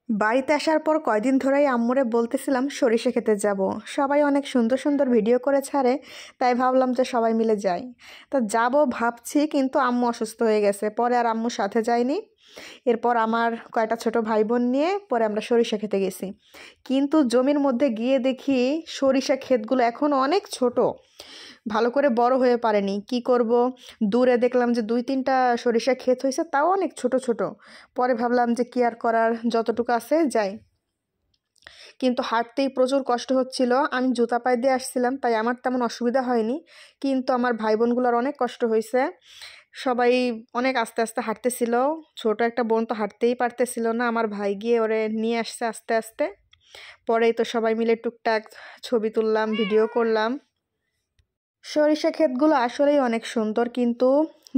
বাড়িতে আসার পর কয়দিন ধরেই আম্মুরে বলতেছিলাম সরিষা খেতে যাব। সবাই অনেক সুন্দর সুন্দর ভিডিও করে ছাড়ে, তাই ভাবলাম যে সবাই মিলে যাই। তো যাব ভাবছি, কিন্তু আম্মু অসুস্থ হয়ে গেছে, পরে আর আম্মুর সাথে যাইনি। এরপর আমার কয়টা ছোট ভাই বোন নিয়ে পরে আমরা সরিষা খেতে গেছি। কিন্তু জমির মধ্যে গিয়ে দেখি সরিষা ক্ষেতগুলো এখন অনেক ছোট, ভালো করে বড় হয়ে পারেনি। কি করব, দূরে দেখলাম যে 2-3টা সরিষা ক্ষেত হয়েছে, তাও অনেক ছোট ছোট। পরে ভাবলাম যে কি আর করার, যতটুকু আছে যাই। কিন্তু হাঁটতেই প্রচুর কষ্ট হচ্ছিল। আমি জুতা পায়ে দিয়ে আসছিলাম, তাই আমার তেমন অসুবিধা হয়নি, কিন্তু আমার ভাই বোনগুলোর অনেক কষ্ট হয়েছে। সবাই অনেক আস্তে আস্তে হাঁটতেছিল। ছোট একটা বোন তো হাঁটতেই পারতেছিল না, আমার ভাই গিয়ে ওরে নিয়ে আসছে আস্তে আস্তে। পরেই তো সবাই মিলে টুকটাক ছবি তুললাম, ভিডিও করলাম। সরিষা ক্ষেতগুলো আসলেই অনেক সুন্দর, কিন্তু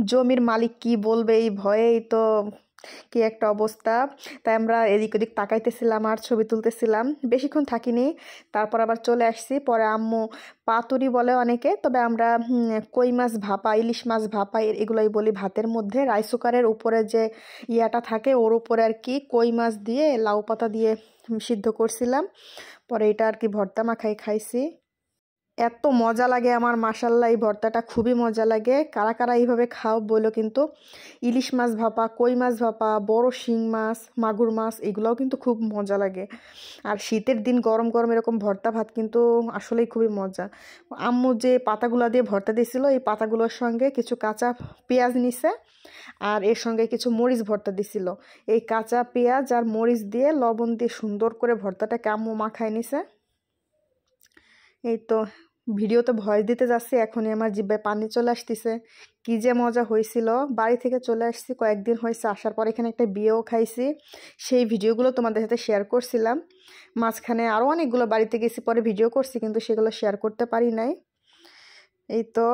জমির মালিক কি বলবে এই ভয়েই তো কি একটা অবস্থা। তাই আমরা এদিক ওদিক তাকাইতেছিলাম আর ছবি তুলতেছিলাম, বেশিক্ষণ থাকিনি। তারপর আবার চলে আসছি। পরে আম্মু পাতুরি বলে অনেকে, তবে আমরা কই মাছ ভাপা, ইলিশ মাছ ভাপা এগুলোই বলি। ভাতের মধ্যে রাইস কুকারের উপরে যে ইয়াটা থাকে ওর উপরে আর কি কই মাছ দিয়ে লাউ পাতা দিয়ে সিদ্ধ করছিলাম। পরে এটা আর কি ভর্তা মাখাই খাইছি। এত মজা লাগে আমার, মাশাল্লাহ, এই ভর্তাটা খুবই মজা লাগে। কারা কারা এইভাবে খাও বলো কিন্তু। ইলিশ মাছ ভাপা, কই মাছ ভাপা, বড় শিং মাছ, মাগুর মাছ, এগুলোও কিন্তু খুব মজা লাগে। আর শীতের দিন গরম গরম এরকম ভর্তা ভাত কিন্তু আসলেই খুবই মজা। আম্মু যে পাতাগুলো দিয়ে ভর্তা দিয়েছিল, এই পাতাগুলোর সঙ্গে কিছু কাঁচা পেঁয়াজ নিছে, আর এর সঙ্গে কিছু মরিচ ভর্তা দিছিল। এই কাঁচা পেঁয়াজ আর মরিচ দিয়ে লবণ দিয়ে সুন্দর করে ভর্তাটাকে আম্মু মাখায় নিছে। এই তো ভিডিওতে ভয়েস দিতে যাচ্ছি, এখনই আমার জিভে পানি চলে আসতেছে। কি যে মজা হয়েছিল। বাড়ি থেকে চলে আসছি, কয়েকদিন হয়েছে আসার পর এখানে একটা বিয়েও খাইছি। সেই ভিডিওগুলো তোমাদের সাথে শেয়ার করছিলাম। মাঝখানে আরও অনেকগুলো বাড়িতে গেছি, পরে ভিডিও করছি, কিন্তু সেগুলো শেয়ার করতে পারি নাই। এই তো।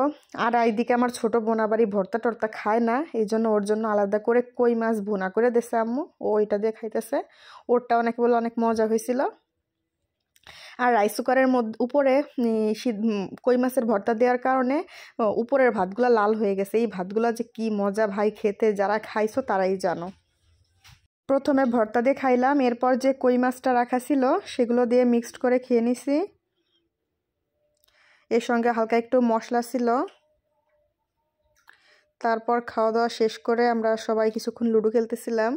আর এইদিকে আমার ছোট বোন আবার এই ভর্তা টর্তা খায় না, এই জন্য ওর জন্য আলাদা করে কই মাছ ভুনা করে দিয়েছে আম্মু, ও ওইটা দিয়ে খাইতেছে। ওরটা অনেকে বলে অনেক মজা হয়েছিল। আর রাইস কুকারের মধ্যে উপরে কই মাছের ভর্তা দেওয়ার কারণে উপরের ভাতগুলা লাল হয়ে গেছে। এই ভাতগুলা যে কি মজা ভাই খেতে, যারা খাইছো তারাই জানো। প্রথমে ভর্তা দিয়ে খাইলাম, এরপর যে কই মাছটা রাখা ছিল সেগুলো দিয়ে মিক্সড করে খেয়ে নিছি। এর সঙ্গে হালকা একটু মশলা ছিল। তারপর খাওয়া দাওয়া শেষ করে আমরা সবাই কিছুক্ষণ লুডো খেলতেছিলাম।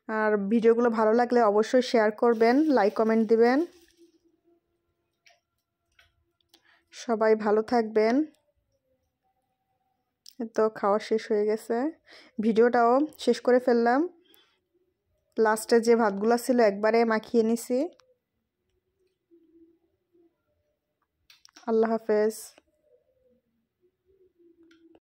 আর ভিডিওগুলো ভালো লাগলে অবশ্যই শেয়ার করবেন, লাইক কমেন্ট দিবেন। সবাই ভালো থাকবেন। তো খাওয়া শেষ হয়ে গেছে, ভিডিওটাও শেষ করে ফেললাম। লাস্টে যে ভাতগুলো ছিল একবারে মাখিয়ে নিছি। আল্লাহ হাফেজ।